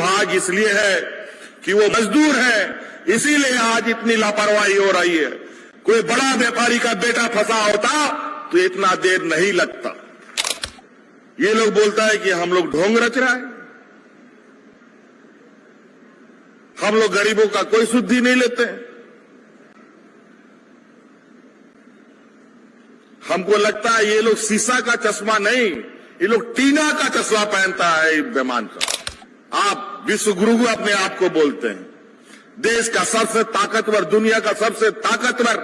दुर्भाग्य इसलिए है कि वो मजदूर है, इसीलिए आज इतनी लापरवाही हो रही है। कोई बड़ा व्यापारी का बेटा फंसा होता तो इतना देर नहीं लगता। ये लोग बोलता है कि हम लोग ढोंग रच रहा है, हम लोग गरीबों का कोई सुद्धि नहीं लेते हैं। हमको लगता है ये लोग शीशा का चश्मा नहीं, ये लोग टीना का चश्मा पहनता है बेईमान का। आप विश्व गुरु अपने आप को बोलते हैं, देश का सबसे ताकतवर, दुनिया का सबसे ताकतवर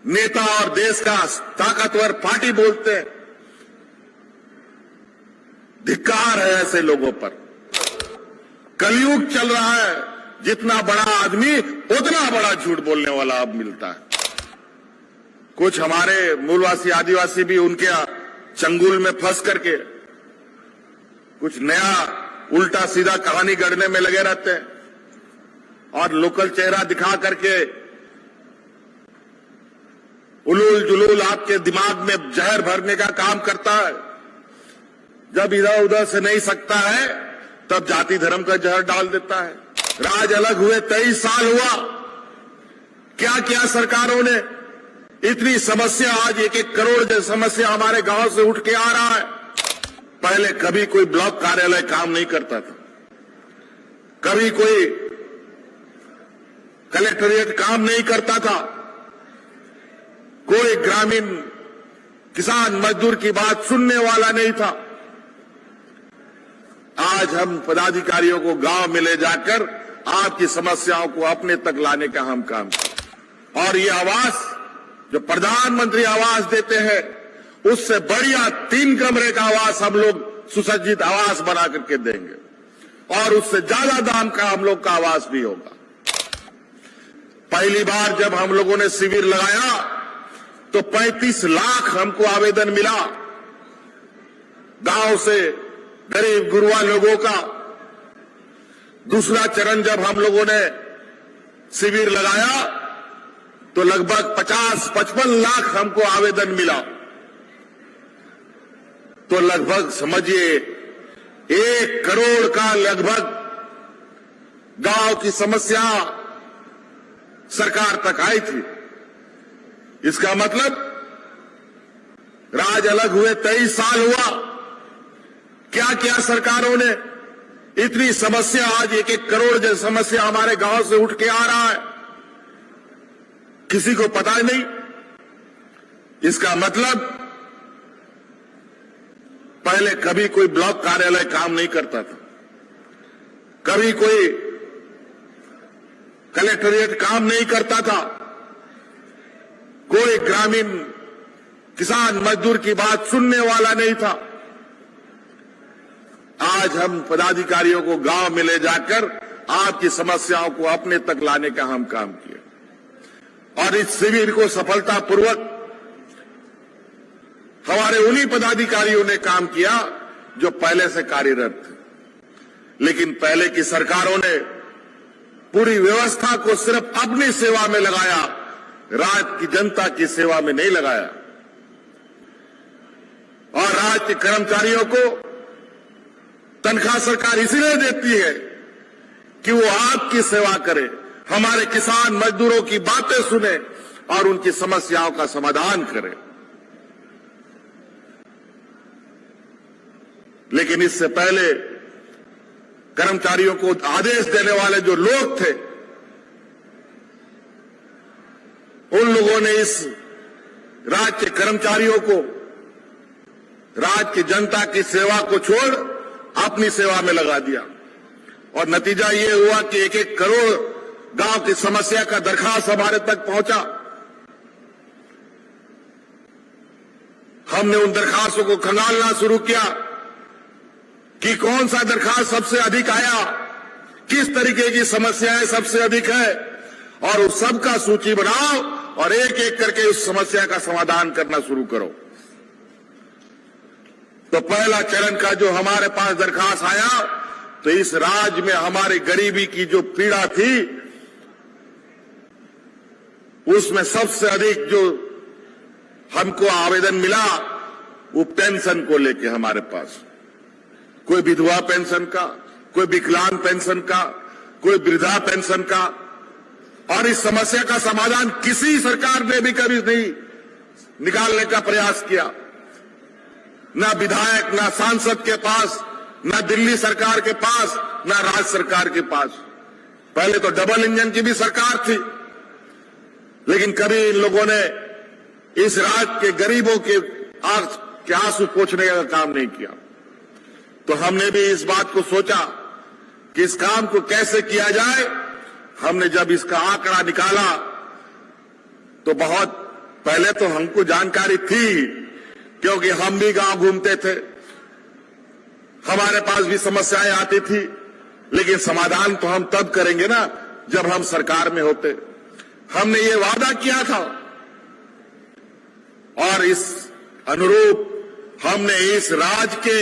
नेता और देश का ताकतवर पार्टी बोलते हैं। धिक्कार है ऐसे लोगों पर। कलयुग चल रहा है, जितना बड़ा आदमी उतना बड़ा झूठ बोलने वाला अब मिलता है। कुछ हमारे मूलवासी आदिवासी भी उनके चंगुल में फंस करके कुछ नया उल्टा सीधा कहानी गढ़ने में लगे रहते हैं और लोकल चेहरा दिखा करके उलूल जुलूल आपके दिमाग में जहर भरने का काम करता है। जब इधर उधर से नहीं सकता है तब जाति धर्म का जहर डाल देता है। राज अलग हुए 23 साल हुआ, क्या क्या सरकारों ने, इतनी समस्या, आज 1-1 करोड़ जैसी समस्या हमारे गांव से उठ के आ रहा है। पहले कभी कोई ब्लॉक कार्यालय काम नहीं करता था, कभी कोई कलेक्ट्रेट काम नहीं करता था, कोई ग्रामीण किसान मजदूर की बात सुनने वाला नहीं था। आज हम पदाधिकारियों को गांव में ले जाकर आपकी समस्याओं को अपने तक लाने का हम काम करें। और ये आवास जो प्रधानमंत्री आवास देते हैं, उससे बढ़िया 3 कमरे का आवास हम लोग सुसज्जित आवास बना करके देंगे और उससे ज्यादा दाम का हम लोग का आवास भी होगा। पहली बार जब हम लोगों ने शिविर लगाया तो 35 लाख हमको आवेदन मिला गांव से, गरीब गुरुआ लोगों का। दूसरा चरण जब हम लोगों ने शिविर लगाया तो लगभग 50-55 लाख हमको आवेदन मिला। तो लगभग समझिए 1 करोड़ का लगभग गांव की समस्या सरकार तक आई थी। इसका मतलब राज अलग हुए 23 साल हुआ, क्या क्या सरकारों ने, इतनी समस्या, आज 1-1 करोड़ जैसी समस्या हमारे गांव से उठ के आ रहा है, किसी को पता ही नहीं। इसका मतलब पहले कभी कोई ब्लॉक कार्यालय काम नहीं करता था, कभी कोई कलेक्ट्रेट काम नहीं करता था, कोई ग्रामीण किसान मजदूर की बात सुनने वाला नहीं था। आज हम पदाधिकारियों को गांव में ले जाकर आपकी समस्याओं को अपने तक लाने का हम काम किए और इस शिविर को सफलतापूर्वक हमारे उन्हीं पदाधिकारियों ने काम किया जो पहले से कार्यरत थे। लेकिन पहले की सरकारों ने पूरी व्यवस्था को सिर्फ अपनी सेवा में लगाया, राज्य की जनता की सेवा में नहीं लगाया। और राज्य के कर्मचारियों को तनख्वाह सरकार इसीलिए देती है कि वो आपकी सेवा करे, हमारे किसान मजदूरों की बातें सुने और उनकी समस्याओं का समाधान करे। लेकिन इससे पहले कर्मचारियों को आदेश देने वाले जो लोग थे, उन लोगों ने इस राज्य के कर्मचारियों को, राज्य की जनता की सेवा को छोड़ अपनी सेवा में लगा दिया और नतीजा ये हुआ कि 1-1 करोड़ गांव की समस्या का दरखास्त हमारे तक पहुंचा। हमने उन दरखास्तों को खंगालना शुरू किया कि कौन सा दरखास्त सबसे अधिक आया, किस तरीके की समस्याएं सबसे अधिक है, और उस सबका सूची बनाओ और एक एक करके उस समस्या का समाधान करना शुरू करो। तो पहला चरण का जो हमारे पास दरखास्त आया, तो इस राज्य में हमारे गरीबी की जो पीड़ा थी, उसमें सबसे अधिक जो हमको आवेदन मिला वो पेंशन को लेके हमारे पास, कोई विधवा पेंशन का, कोई विकलांग पेंशन का, कोई वृद्धा पेंशन का, और इस समस्या का समाधान किसी सरकार ने भी कभी नहीं निकालने का प्रयास किया। ना विधायक, ना सांसद के पास, ना दिल्ली सरकार के पास, ना राज्य सरकार के पास। पहले तो डबल इंजन की भी सरकार थी, लेकिन कभी इन लोगों ने इस राज्य के गरीबों के आंख के आंसू पोंछने का काम नहीं किया। तो हमने भी इस बात को सोचा कि इस काम को कैसे किया जाए। हमने जब इसका आंकड़ा निकाला तो बहुत पहले तो हमको जानकारी थी, क्योंकि हम भी गांव घूमते थे, हमारे पास भी समस्याएं आती थी, लेकिन समाधान तो हम तब करेंगे ना जब हम सरकार में होते। हमने ये वादा किया था और इस अनुरूप हमने इस राज्य के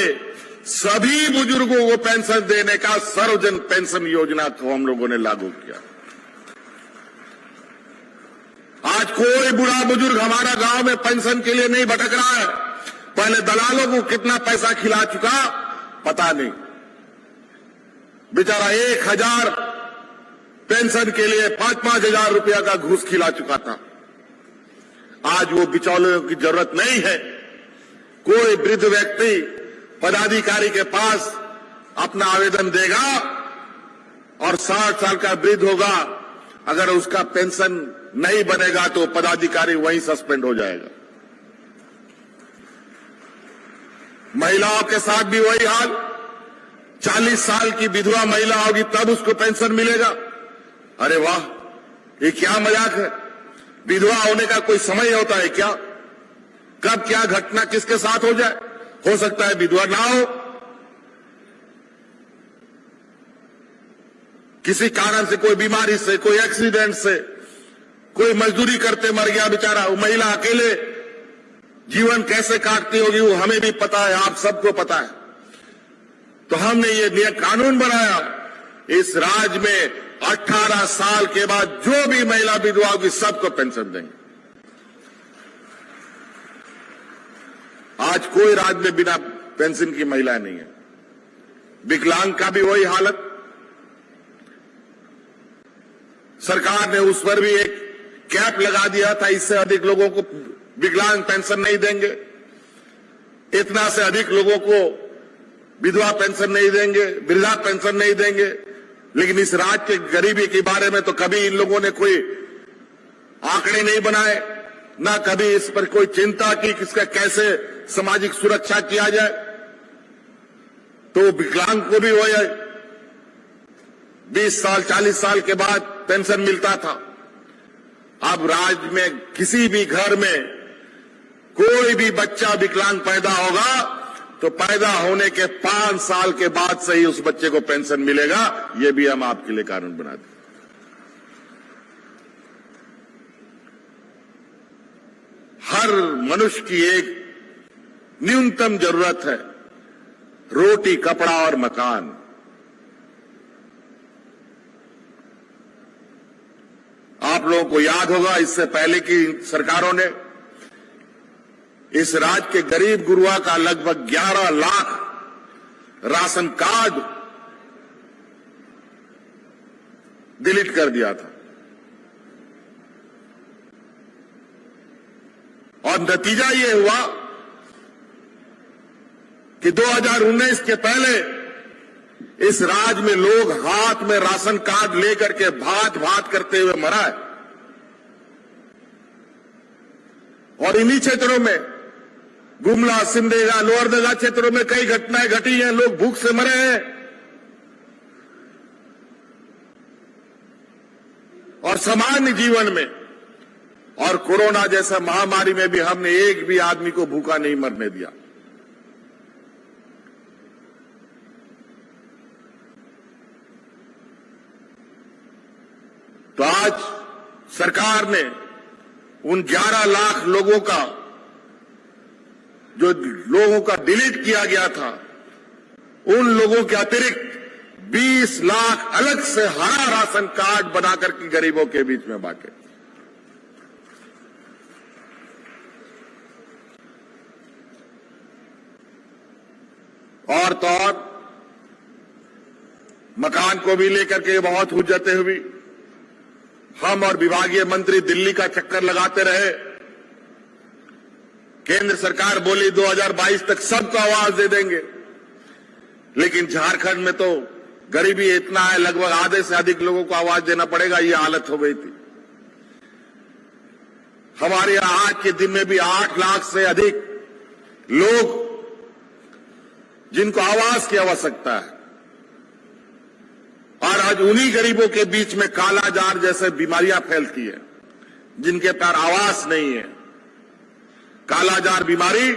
सभी बुजुर्गों को पेंशन देने का सर्वजन पेंशन योजना को हम लोगों ने लागू किया। आज कोई बूढ़ा बुजुर्ग हमारा गांव में पेंशन के लिए नहीं भटक रहा है। पहले दलालों को कितना पैसा खिला चुका पता नहीं, बेचारा 1000 पेंशन के लिए 5-5 हजार रुपया का घूस खिला चुका था। आज वो बिचौलियों की जरूरत नहीं है। कोई वृद्ध व्यक्ति पदाधिकारी के पास अपना आवेदन देगा और 60 साल का वृद्ध होगा, अगर उसका पेंशन नहीं बनेगा तो पदाधिकारी वहीं सस्पेंड हो जाएगा। महिलाओं के साथ भी वही हाल। 40 साल की विधवा महिला होगी तब उसको पेंशन मिलेगा। अरे वाह, ये क्या मजाक है। विधवा होने का कोई समय होता है क्या? कब क्या घटना किसके साथ हो जाए। हो सकता है विधवा ना हो, किसी कारण से, कोई बीमारी से, कोई एक्सीडेंट से, कोई मजदूरी करते मर गया बेचारा। वो महिला अकेले जीवन कैसे काटती होगी वो हमें भी पता है, आप सबको पता है। तो हमने ये कानून बनाया, इस राज्य में 18 साल के बाद जो भी महिला विधवा होगी सबको पेंशन देंगे। आज कोई राज्य में बिना पेंशन की महिला नहीं है। विकलांग का भी वही हालत। सरकार ने उस पर भी एक कैप लगा दिया था, इससे अधिक लोगों को विकलांग पेंशन नहीं देंगे, इतना से अधिक लोगों को विधवा पेंशन नहीं देंगे, वृद्धा पेंशन नहीं देंगे। लेकिन इस राज्य के गरीबी के बारे में तो कभी इन लोगों ने कोई आंकड़े नहीं बनाए, ना कभी इस पर कोई चिंता की कि इसका कैसे सामाजिक सुरक्षा किया जाए। तो विकलांग को भी वही 20 साल 40 साल के बाद पेंशन मिलता था। अब राज्य में किसी भी घर में कोई भी बच्चा विकलांग पैदा होगा तो पैदा होने के 5 साल के बाद से ही उस बच्चे को पेंशन मिलेगा। ये भी हम आपके लिए कानून बना दें। हर मनुष्य की एक न्यूनतम जरूरत है, रोटी, कपड़ा और मकान। आप लोगों को याद होगा, इससे पहले की सरकारों ने इस राज्य के गरीब गुरुआ का लगभग 11 लाख राशन कार्ड डिलीट कर दिया था। और नतीजा ये हुआ कि 2019 के पहले इस राज्य में लोग हाथ में राशन कार्ड लेकर के भात भात करते हुए मरा है। और इन्हीं क्षेत्रों में, गुमला, सिमडेगा, लोहरदगा क्षेत्रों में कई घटनाएं घटी हैं, लोग भूख से मरे हैं। और सामान्य जीवन में और कोरोना जैसा महामारी में भी हमने एक भी आदमी को भूखा नहीं मरने दिया। तो आज सरकार ने उन 11 लाख लोगों का, जो लोगों का डिलीट किया गया था, उन लोगों के अतिरिक्त 20 लाख अलग से हरा राशन कार्ड बनाकर के गरीबों के बीच में बांटे। और तो और मकान को भी लेकर के बहुत हुज्जतें हुई। हम और विभागीय मंत्री दिल्ली का चक्कर लगाते रहे। केंद्र सरकार बोली 2022 तक सबको आवास दे देंगे, लेकिन झारखंड में तो गरीबी इतना है, लगभग आधे से अधिक लोगों को आवास देना पड़ेगा, ये हालत हो गई थी। हमारे यहां आज के दिन में भी 8 लाख से अधिक लोग जिनको आवास की आवश्यकता है, और आज उन्हीं गरीबों के बीच में कालाजार जैसे बीमारियां फैलती है, जिनके पास आवास नहीं है। कालाजार बीमारी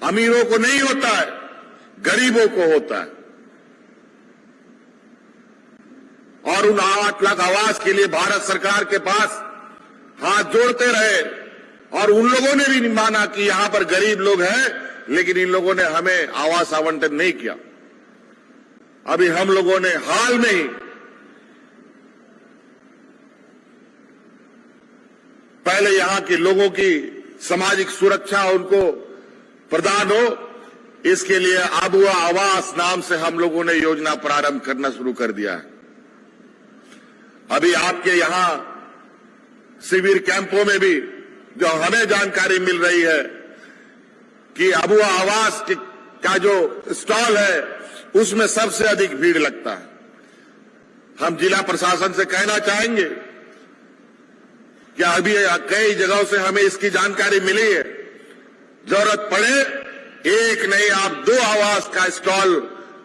अमीरों को नहीं होता है, गरीबों को होता है। और उन 8 लाख आवास के लिए भारत सरकार के पास हाथ जोड़ते रहे, और उन लोगों ने भी माना कि यहां पर गरीब लोग हैं, लेकिन इन लोगों ने हमें आवास आवंटन नहीं किया। अभी हम लोगों ने हाल में ही पहले यहां के लोगों की सामाजिक सुरक्षा उनको प्रदान हो, इसके लिए आबुआ आवास नाम से हम लोगों ने योजना प्रारंभ करना शुरू कर दिया है। अभी आपके यहां शिविर कैंपों में भी जो हमें जानकारी मिल रही है कि आबुआ आवास का जो स्टॉल है उसमें सबसे अधिक भीड़ लगता है। हम जिला प्रशासन से कहना चाहेंगे कि अभी कई जगहों से हमें इसकी जानकारी मिली है, जरूरत पड़े एक नहीं आप 2 आवास का स्टॉल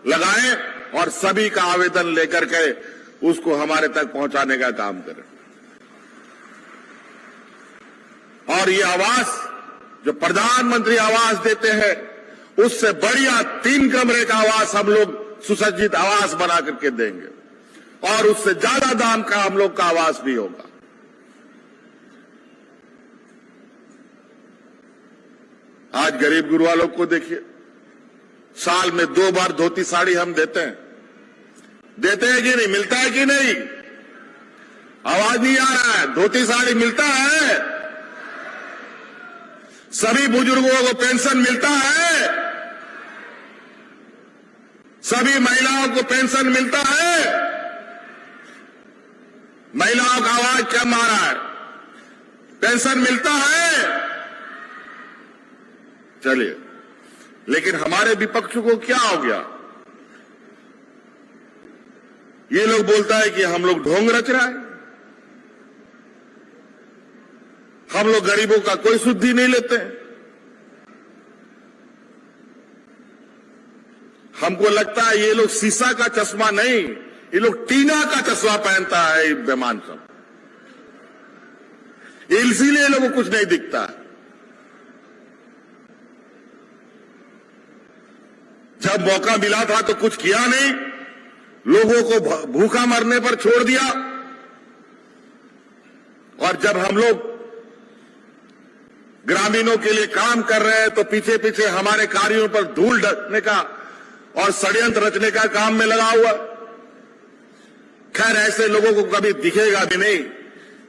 लगाएं और सभी का आवेदन लेकर के उसको हमारे तक पहुंचाने का काम करें। और ये आवास जो प्रधानमंत्री आवास देते हैं, उससे बढ़िया 3 कमरे का आवास हम लोग सुसज्जित आवास बना करके देंगे, और उससे ज्यादा दाम का हम लोग का आवास भी होगा। आज गरीब गुरबा लोग को देखिए, साल में 2 बार धोती साड़ी हम देते हैं कि नहीं? मिलता है कि नहीं? आवाज नहीं आ रहा है। धोती साड़ी मिलता है, सभी बुजुर्गों को पेंशन मिलता है, सभी महिलाओं को पेंशन मिलता है। महिलाओं का आवाज कम आ रहा है, पेंशन मिलता है। चलिए, लेकिन हमारे विपक्ष को क्या हो गया? ये लोग बोलता है कि हम लोग ढोंग रच रहा है, हम लोग गरीबों का कोई सुद्धि नहीं लेते हैं। हमको लगता है ये लोग शीशा का चश्मा नहीं, ये लोग टीना का चश्मा पहनता है बेमान सब, इसीलिए लोगों को कुछ नहीं दिखता। जब मौका मिला था तो कुछ किया नहीं, लोगों को भूखा मरने पर छोड़ दिया। और जब हम लोग ग्रामीणों के लिए काम कर रहे हैं तो पीछे पीछे हमारे कार्यों पर धूल ढकने का और षड्यंत्र रचने का काम में लगा हुआ। खैर, ऐसे लोगों को कभी दिखेगा भी नहीं।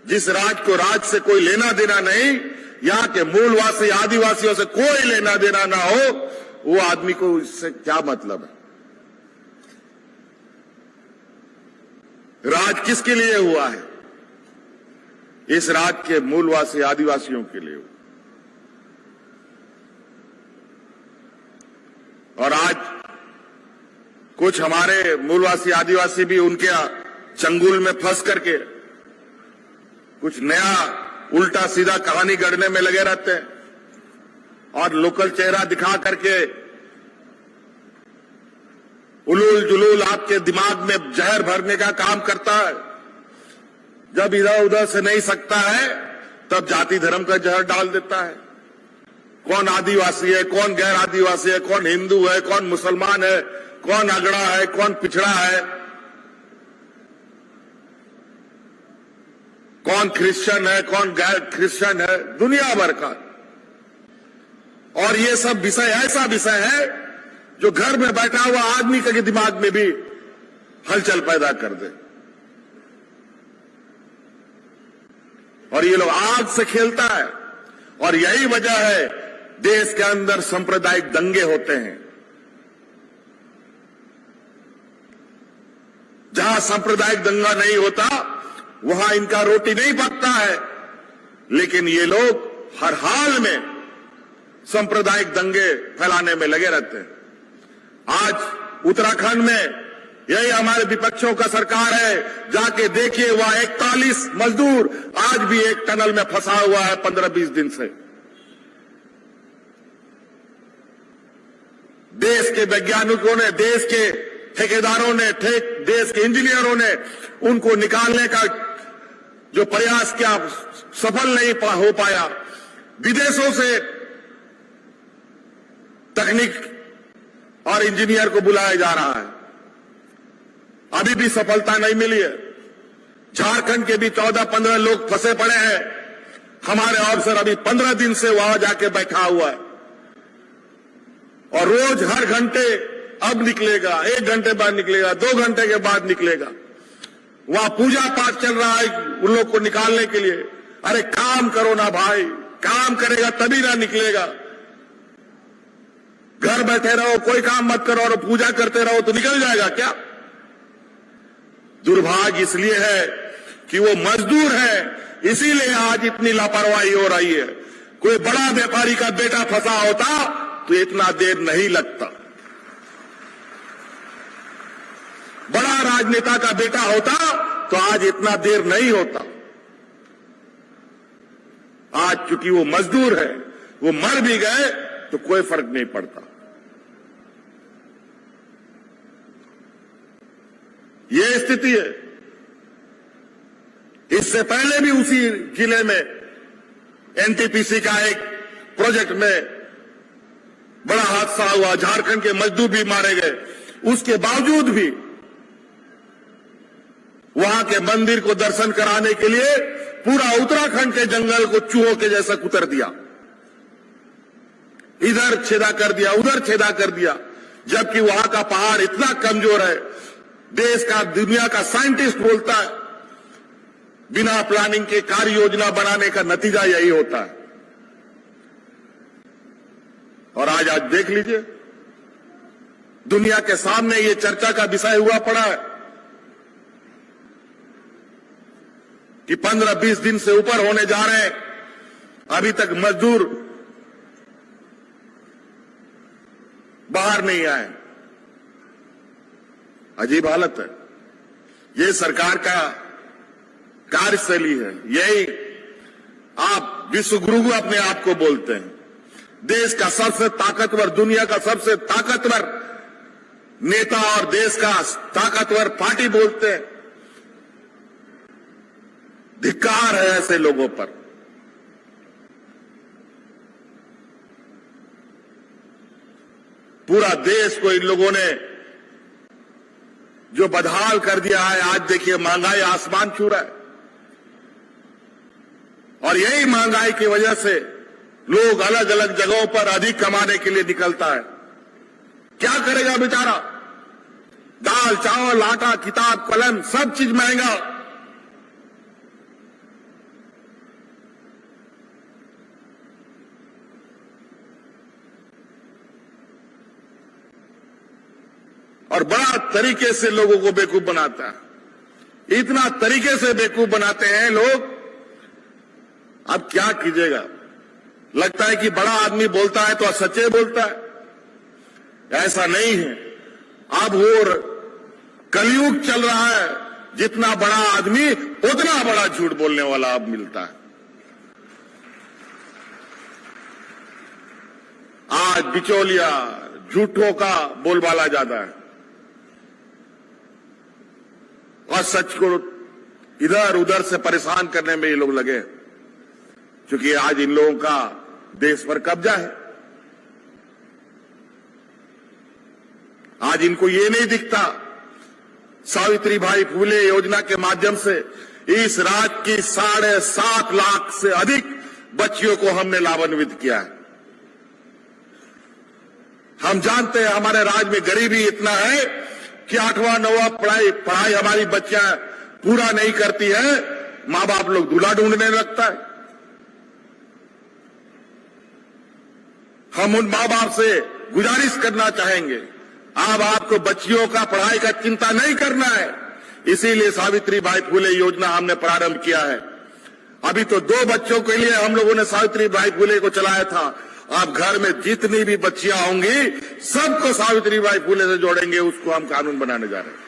जिस राज को राज से कोई लेना देना नहीं, यहां के मूलवासी आदिवासियों से कोई लेना देना ना हो, वो आदमी को इससे क्या मतलब है? राज किसके लिए हुआ है? इस राज के मूलवासी आदिवासियों के लिए। और आज कुछ हमारे मूलवासी आदिवासी भी उनके चंगुल में फंस करके कुछ नया उल्टा सीधा कहानी गढ़ने में लगे रहते हैं, और लोकल चेहरा दिखा करके उलूल जुलूल आपके दिमाग में जहर भरने का काम करता है। जब इधर उधर से नहीं सकता है, तब जाति धर्म का जहर डाल देता है। कौन आदिवासी है, कौन गैर आदिवासी है, कौन हिंदू है, कौन मुसलमान है, कौन अगड़ा है, कौन पिछड़ा है, कौन क्रिश्चियन है, कौन गैर क्रिश्चियन है, दुनिया भर का। और ये सब विषय ऐसा विषय है जो घर में बैठा हुआ आदमी के दिमाग में भी हलचल पैदा कर दे। और ये लोग आग से खेलता है, और यही वजह है देश के अंदर सांप्रदायिक दंगे होते हैं। जहां सांप्रदायिक दंगा नहीं होता वहां इनका रोटी नहीं पकता है, लेकिन ये लोग हर हाल में सांप्रदायिक दंगे फैलाने में लगे रहते हैं। आज उत्तराखंड में यही हमारे विपक्षों का सरकार है, जाके देखिए वहां 41 मजदूर आज भी एक टनल में फंसा हुआ है 15-20 दिन से। देश के वैज्ञानिकों ने, देश के ठेकेदारों ने, देश के इंजीनियरों ने उनको निकालने का जो प्रयास किया सफल नहीं हो पाया। विदेशों से तकनीक और इंजीनियर को बुलाया जा रहा है, अभी भी सफलता नहीं मिली है। झारखंड के भी 14-15 लोग फंसे पड़े हैं। हमारे ऑफिसर अभी 15 दिन से वहां जाके बैठा हुआ है और रोज हर घंटे अब निकलेगा, 1 घंटे बाद निकलेगा, 2 घंटे के बाद निकलेगा। वहां पूजा पाठ चल रहा है उन लोग को निकालने के लिए। अरे काम करो ना भाई, काम करेगा तभी ना निकलेगा। घर बैठे रहो, कोई काम मत करो और पूजा करते रहो तो निकल जाएगा क्या? दुर्भाग्य इसलिए है कि वो मजदूर है, इसीलिए आज इतनी लापरवाही हो रही है। कोई बड़ा व्यापारी का बेटा फंसा होता तो इतना देर नहीं लगता, बड़ा राजनेता का बेटा होता तो आज इतना देर नहीं होता। आज चूंकि वो मजदूर है, वो मर भी गए तो कोई फर्क नहीं पड़ता। ये स्थिति है। इससे पहले भी उसी जिले में एनटीपीसी का एक प्रोजेक्ट में बड़ा हादसा हुआ, झारखंड के मजदूर भी मारे गए। उसके बावजूद भी वहां के मंदिर को दर्शन कराने के लिए पूरा उत्तराखंड के जंगल को चूहों के जैसा कुतर दिया, इधर छेदा कर दिया, उधर छेदा कर दिया, जबकि वहां का पहाड़ इतना कमजोर है। देश का, दुनिया का साइंटिस्ट बोलता है बिना प्लानिंग के कार्य योजना बनाने का नतीजा यही होता है। और आज देख लीजिए, दुनिया के सामने ये चर्चा का विषय हुआ पड़ा है कि 15-20 दिन से ऊपर होने जा रहे हैं, अभी तक मजदूर बाहर नहीं आए। अजीब हालत है। ये सरकार का कार्यशैली है। यही आप विश्व गुरु अपने आप को बोलते हैं, देश का सबसे ताकतवर, दुनिया का सबसे ताकतवर नेता और देश का ताकतवर पार्टी बोलते हैं। धिक्कार है ऐसे लोगों पर। पूरा देश को इन लोगों ने जो बदहाल कर दिया है। आज देखिए महंगाई आसमान छू रहा है और यही महंगाई की वजह से लोग अलग अलग जगहों पर अधिक कमाने के लिए निकलता है। क्या करेगा बेचारा? दाल, चावल, आटा, किताब, कलम, सब चीज महंगा। और बड़ा तरीके से लोगों को बेवकूफ बनाता है। इतना तरीके से बेवकूफ बनाते हैं लोग, अब क्या कीजिएगा? लगता है कि बड़ा आदमी बोलता है तो सच्चे बोलता है। ऐसा नहीं है। अब वो कलयुग चल रहा है, जितना बड़ा आदमी उतना बड़ा झूठ बोलने वाला अब मिलता है। आज बिचौलिया, झूठों का बोलबाला ज्यादा है और सच को इधर उधर से परेशान करने में ये लोग लगे, क्योंकि आज इन लोगों का देश पर कब्जा है। आज इनको ये नहीं दिखता, सावित्रीबाई फुले योजना के माध्यम से इस राज्य की 7.5 लाख से अधिक बच्चियों को हमने लाभान्वित किया है। हम जानते हैं हमारे राज्य में गरीबी इतना है कि 8वां 9वां पढ़ाई हमारी बच्चियां पूरा नहीं करती है, मां बाप लोग दूल्हा ढूंढने लगता है। हम उन मां बाप से गुजारिश करना चाहेंगे, अब आपको बच्चियों का पढ़ाई का चिंता नहीं करना है, इसीलिए सावित्रीबाई फुले योजना हमने प्रारंभ किया है। अभी तो 2 बच्चों के लिए हम लोगों ने सावित्रीबाई फुले को चलाया था। अब घर में जितनी भी बच्चियां होंगी सबको सावित्रीबाई फुले से जोड़ेंगे, उसको हम कानून बनाने जा रहे हैं।